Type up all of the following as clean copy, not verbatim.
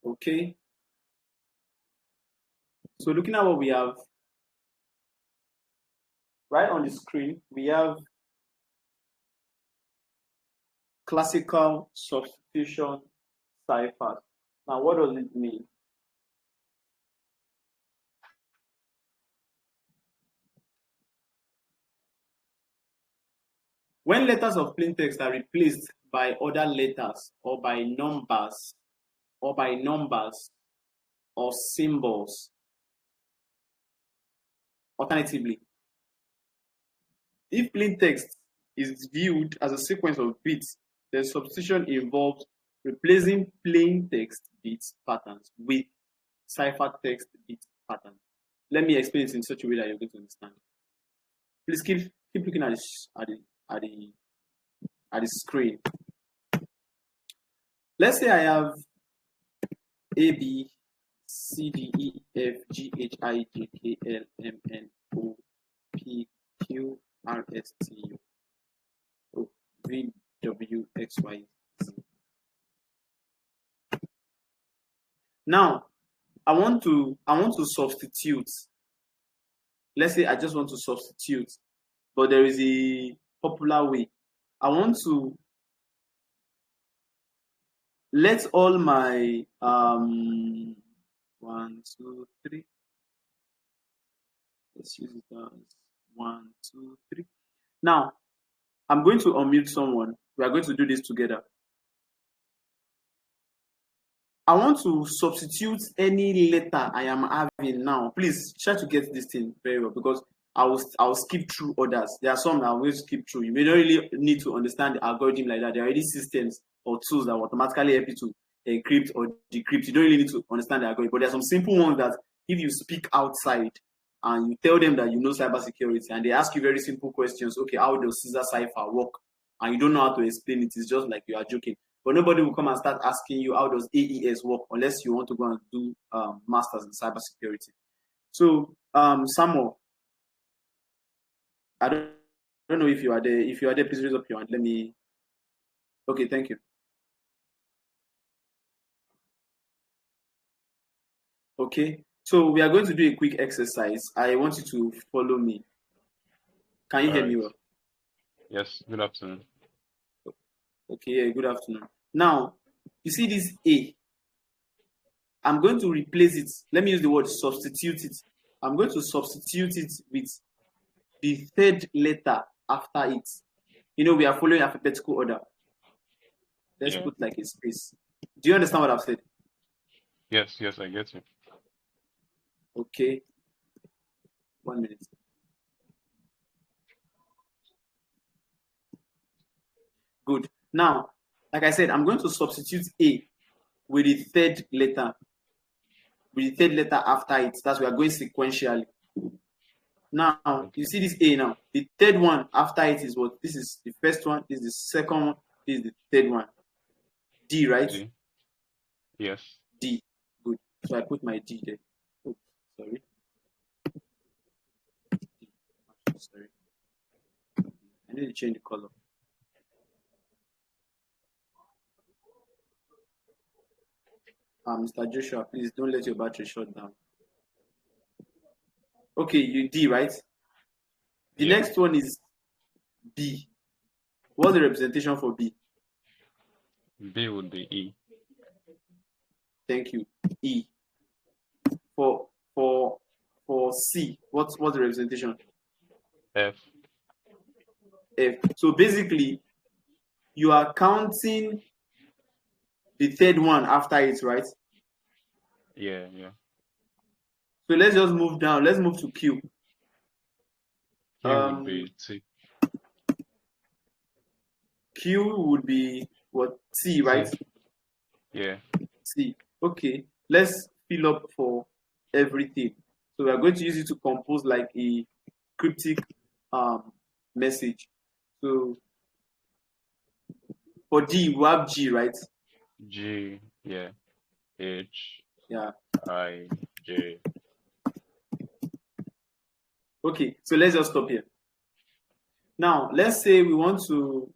Okay. So looking at what we have right on the screen, we have classical substitution ciphers. Now, what does it mean? When letters of plain text are replaced by other letters or by numbers or symbols, alternatively, if plain text is viewed as a sequence of bits, then substitution involves replacing plain text bit patterns with cipher text bit patterns. Let me explain it in such a way that you're going to understand. Please keep looking at the screen. Let's say I have A, B, C, D, E, F, G, H, I, J, K, L, M, N, O, P, Q, R, S, T, U, V, W, X, Y, Z. Now, I want to substitute. Let's say I just want to substitute, but there is a popular way. I want to let all my 1, 2, 3. Let's use it as 1, 2, 3. Now, I'm going to unmute someone. We are going to do this together. I want to substitute any letter I am having now. Please try to get this thing very well, because I will skip through others. There are some that I will skip through. You may not really need to understand the algorithm like that. There are already systems or tools that will automatically help you to encrypt or decrypt. You don't really need to understand the algorithm. But there are some simple ones that if you speak outside and you tell them that you know cybersecurity and they ask you very simple questions, okay, how does Caesar cipher work? And you don't know how to explain it, it's just like you are joking. But nobody will come and start asking you how does AES work unless you want to go and do masters in cybersecurity. So Samuel, I don't know if you are there. If you are there, please raise up your hand. Let me. Okay, thank you. Okay, so we are going to do a quick exercise. I want you to follow me. Can you hear me well? Yes, good afternoon. Okay, yeah, good afternoon. Now, you see this A. I'm going to replace it. Let me use the word substitute it. I'm going to substitute it with the third letter after it. You know, we are following alphabetical order. Let's put like a space. Do you understand what I've said? Yes, I get you. Okay. 1 minute. Good. Now, like I said, I'm going to substitute A with the third letter. With the third letter after it. That's we are going sequentially. Now, you see this A now. The third one after it is what? This is the first one, this is the second one, this is the third one. D, right? D. Yes. D. Good. So I put my D there. Oh, sorry. Sorry. I need to change the color. Mr. Joshua, please don't let your battery shut down. Okay, you D, right? The next one is B. What's the representation for B? B would be E. Thank you. E. For C, what's the representation? F. F. So basically, you are counting the third one after it, right? Yeah. So let's just move down. Let's move to Q. Q would be T. Q would be what? T, right? T. Yeah. T. Okay. Let's fill up for everything. So we are going to use it to compose like a cryptic message. So for D, we have G, right? G, yeah. H, yeah. I, J. Okay, so let's just stop here. Now, let's say you want to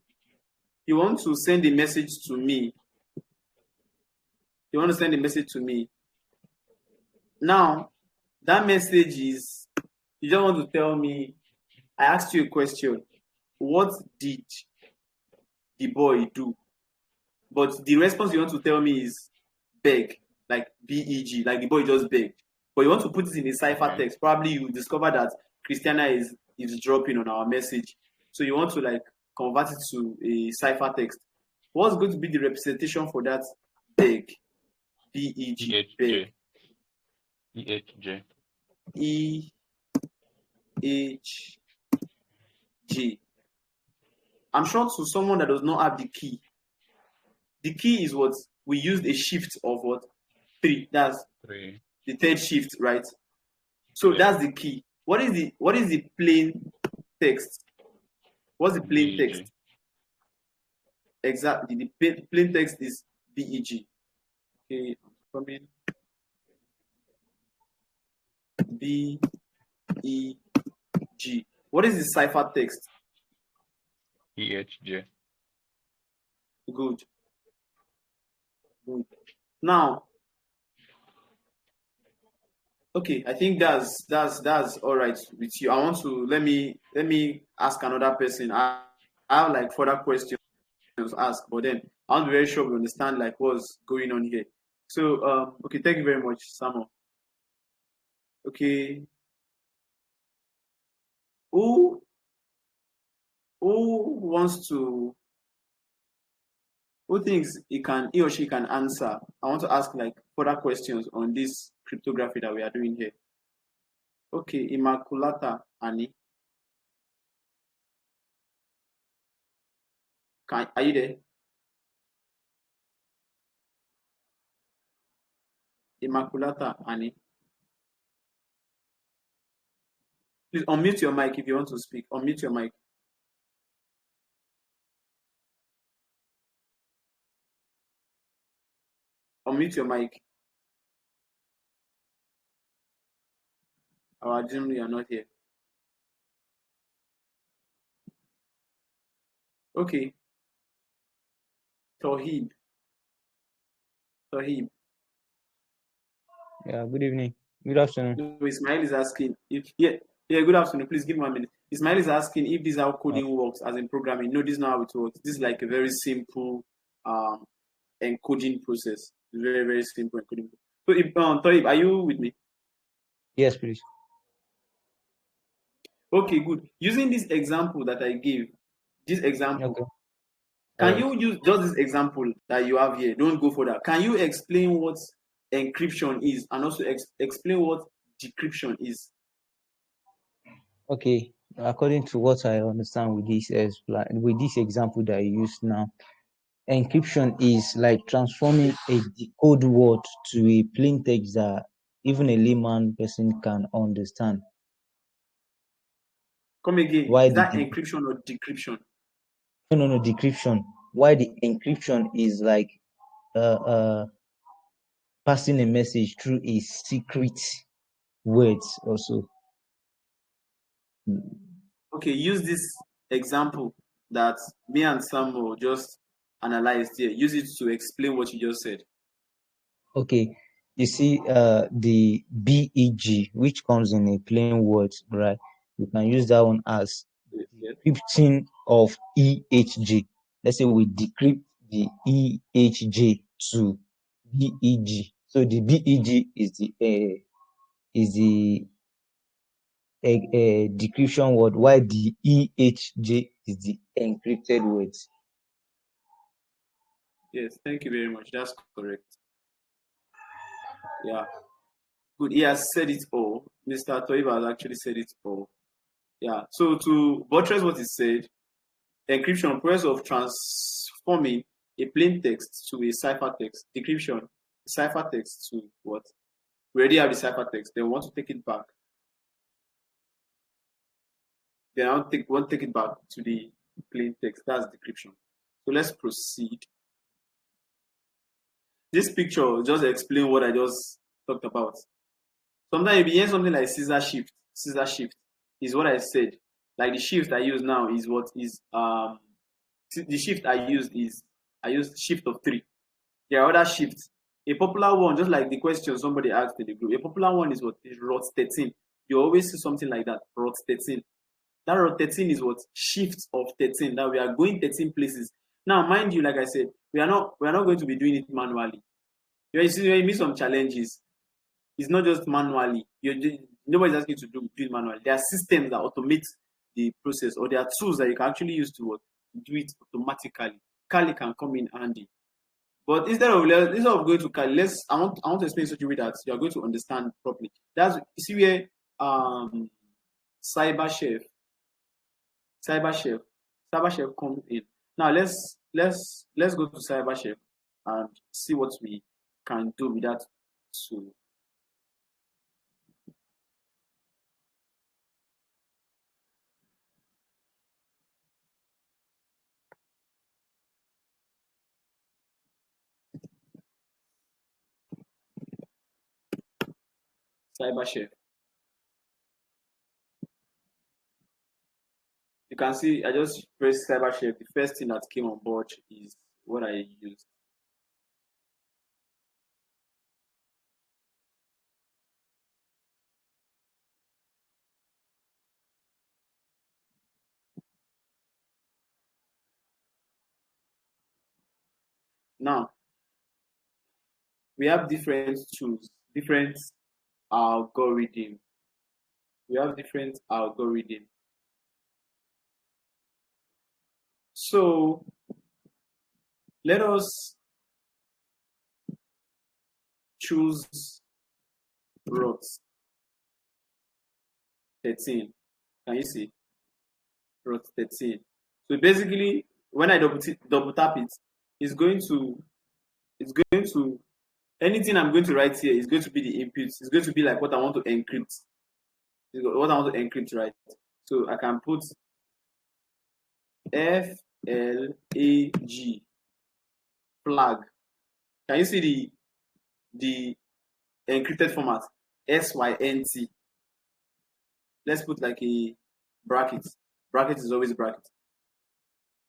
send a message to me. You want to send a message to me. Now, that message is, you just want to tell me, I asked you a question. What did the boy do? But the response you want to tell me is beg, like BEG, like the boy just begged. But you want to put it in a cipher text. Probably you discover that Christiana is dropping on our message. So you want to like convert it to a cipher text. What's going to be the representation for that beg? BEG, beg. EHJ. EHJ. I'm sure to someone that does not have the key is what we used a shift of what 3. That's 3. the third shift, right? So that's the key. What is the plain text? What's the plain BEG. text? Exactly. The plain text is BEG. Okay, I'm coming. BEG. What is the cipher text? EHJ. Good. Good. Now, okay, I think that's all right with you. I want to let me ask another person. I have like further questions to ask, but then I want to be very sure we understand like what's going on here. So okay, thank you very much, Samuel. Okay. Who wants to, who thinks he or she can answer? I want to ask like further questions on this cryptography that we are doing here. Okay, Immaculata Annie. Are you there? Immaculata Annie. Please unmute your mic if you want to speak. Unmute your mic. Unmute your mic. I assume you are not here. Okay. Tohib. Yeah, good evening. Good afternoon. No, Ismail is asking if good afternoon. Please give me 1 minute. Ismail is asking if this is how coding works as in programming. No, this is not how it works. This is like a very simple encoding process. Very, very simple encoding. So if Tohib, are you with me? Yes, please. Okay, good. Using this example that I gave, Okay. can you use just this example that you have here? Don't go further. Can you explain what encryption is and also explain what decryption is? Okay. According to what I understand with this example that you use now, encryption is like transforming a decode word to a plain text that even a layman person can understand. Come again. Why is that encryption or decryption? No, decryption. Why the encryption is like passing a message through a secret words also. Okay, use this example that me and Samuel just analyzed here. Use it to explain what you just said. Okay, you see the BEG, which comes in a plain word, right? You can use that one as decrypting of EHG. Let's say we decrypt the EHJ to BEG. So the BEG is the decryption word, while the EHJ is the encrypted words. Yes, thank you very much. That's correct. Yeah. Good. He has said it all. Mr. Toiba has actually said it all. Yeah. So to buttress what he said, encryption, process of transforming a plain text to a cipher text. Decryption, cipher text to what? We already have the cipher text. Then we want to take it back. Then I want to take it back to the plain text. That's decryption. So let's proceed. This picture just explain what I just talked about. Sometimes you be hearing something like Caesar shift. Caesar shift is what I said. Like the shift I use now is what is the shift I used shift of 3. There are other shifts A popular one, just like the question somebody asked in the group, a popular one is what is rot 13. You always see something like that, rot 13. That rot 13 is what shift of 13. That we are going 13 places. Now, mind you, like I said, we are not going to be doing it manually. You see, when you meet some challenges, it's not just manually. Nobody's asking you to do it manually. There are systems that automate the process, or there are tools that you can actually use to do it automatically. Kali can come in handy. But instead of going to Kali, I want to explain such a way that you are going to understand properly. That's, you see where cyber chef comes in. Now let's go to cyber chef and see what we can do with that tool. Cyber chef. You can see I just pressed cyber chef. The first thing that came on board is what I used. Now we have different tools, different algorithm. We have different algorithm. So let us choose rot 13. Can you see? Rot 13. So basically, when I double tap it, it's going to anything I'm going to write here is going to be the inputs. It's going to be like what I want to encrypt. What I want to encrypt, right? So I can put FLAG flag. Can you see the encrypted format? SYNT. Let's put like a bracket. Bracket is always bracket.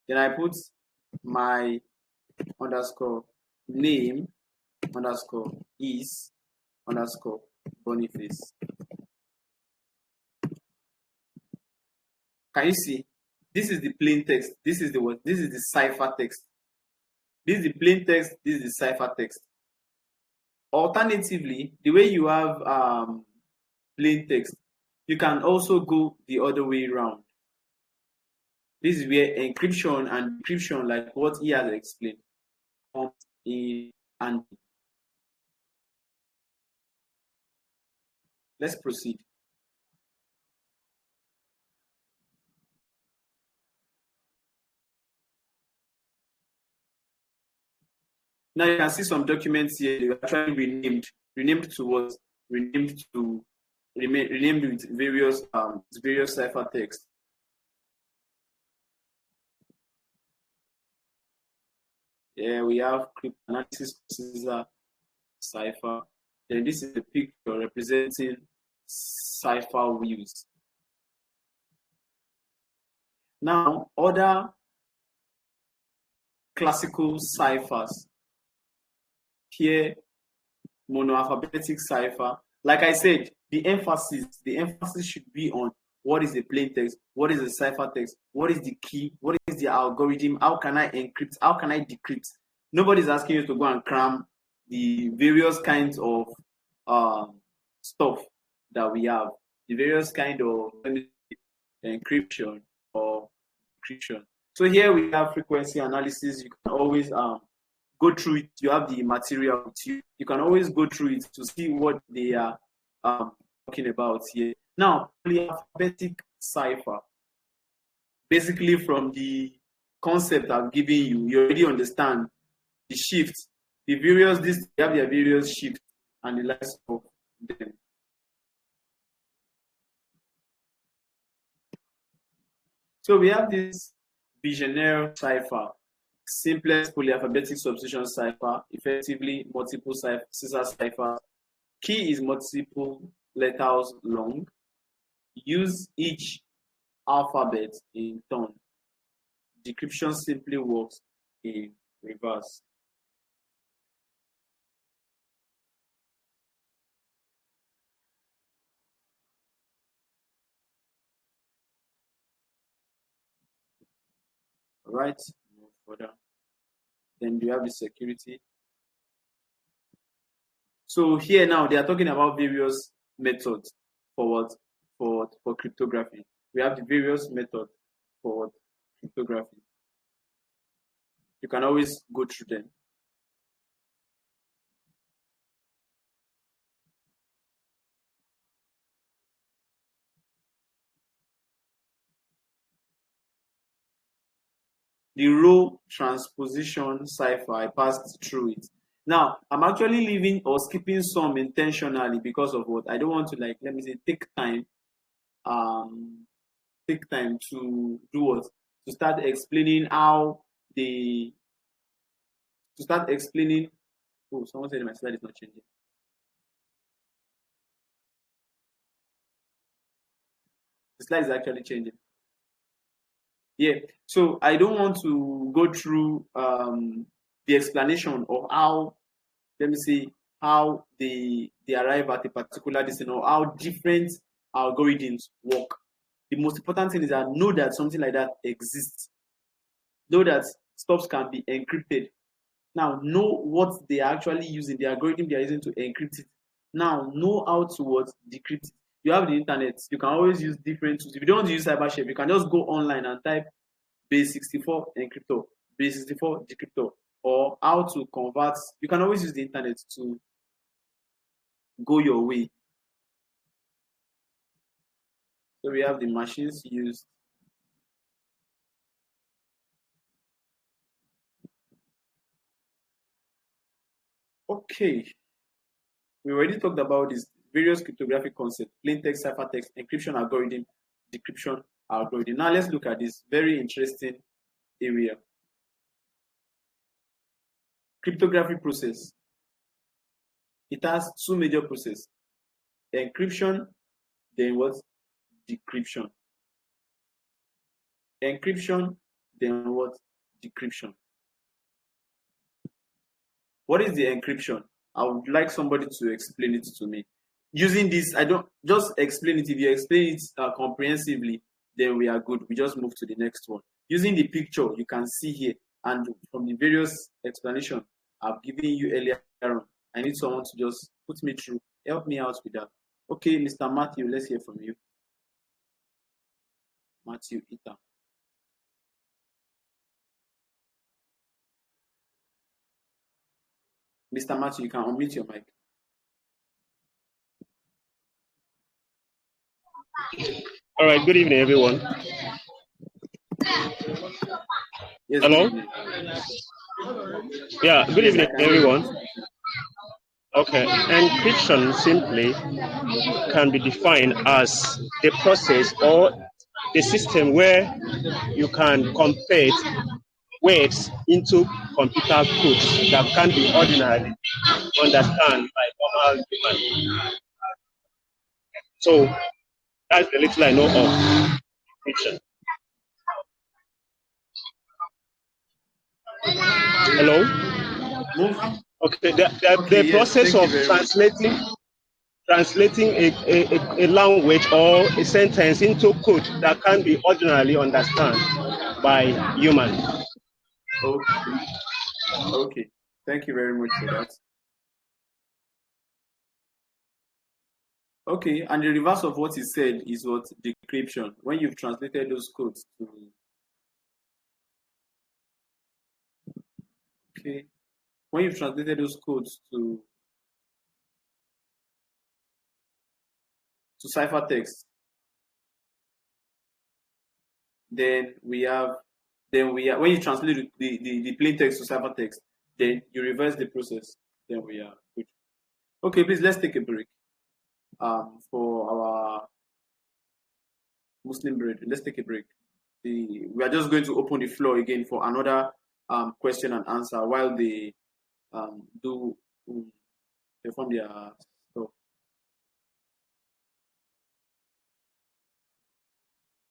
Then I put my underscore name underscore is underscore Boniface. Can you see? This is the plain text. This is the what? This is the cipher text. This is the plain text. This is the cipher text. Alternatively, the way you have plain text, you can also go the other way around. This is where encryption and decryption, like what he has explained, comes in handy. Let's proceed. Now you can see some documents here. They were actually renamed to what? Renamed with various cipher text. Yeah, we have cryptanalysis Caesar cipher. Then this is the picture representing cipher wheels. Now, other classical ciphers. Here, monoalphabetic cipher. Like I said, the emphasis should be on what is the plain text, what is the cipher text, what is the key, what is the algorithm, how can I encrypt, how can I decrypt. Nobody's asking you to go and cram the various kinds of stuff that we have, the various kind of encryption or decryption. So here we have frequency analysis. You can always go through it. You have the material with you. You can always go through it to see what they are talking about here. Now, polyalphabetic cipher. Basically, from the concept I've given you, you already understand the shifts, the various. They have their various shifts and the likes of them. So we have this Vigenère cipher. Simplest polyalphabetic substitution cipher, effectively multiple Caesar cipher. Key is multiple letters long. Use each alphabet in turn. Decryption simply works in reverse. right? Move further. Then you have the security. So here now they are talking about various methods for what? For cryptography. We have the various methods for cryptography. You can always go through them. The row transposition cipher, I passed through it. Now, I'm actually leaving or skipping some intentionally because of what? I don't want to, like, let me say, take time to do what? To start explaining how they, to start explaining, oh, someone said my slide is not changing. The slide is actually changing. Yeah, so I don't want to go through the explanation of how, let me see, how they arrive at a particular decision or how different algorithms work. The most important thing is that know that something like that exists. Know that stuffs can be encrypted. Now know what they are actually using, the algorithm they are using to encrypt it. Now know how to what decrypt it. You have the internet, you can always use different tools. If you don't want to use CyberShare, you can just go online and type base 64 encryptor, base 64 decryptor, or how to convert. You can always use the internet to go your way. So we have the machines used. Okay, we already talked about this various cryptographic concepts: plain text, ciphertext, encryption algorithm, decryption algorithm. Now let's look at this very interesting area. Cryptography process. It has two major processes: encryption, then what? Decryption. Encryption, then what? Decryption. What is the encryption? I would like somebody to explain it to me. Using this, I don't just explain it. If you explain it comprehensively, then we are good. We just move to the next one. Using the picture you can see here, and from the various explanation I've given you earlier on, I need someone to just put me through, help me out with that. Okay, Mr. Matthew, let's hear from you. Matthew Ita. Mr. Matthew, you can unmute your mic. All right, good evening, everyone. Yes, hello? Good yeah, good yes, evening, everyone. Okay, encryption simply can be defined as the process or the system where you can convert words into computer codes that can be ordinarily understood by normal human. So that's the little I know of encryption. Hello? Okay, the process of translating a language or a sentence into code that can be ordinarily understood by humans. Okay, thank you very much for that. Okay, and the reverse of what he said is what? Decryption. When you've translated those codes to, okay, when you've translated those codes to ciphertext, then we have when you translate the plain text to ciphertext, then you reverse the process. Then we are good. Okay, please let's take a break. For our Muslim brethren, let's take a break. We are just going to open the floor again for another question and answer while they do perform their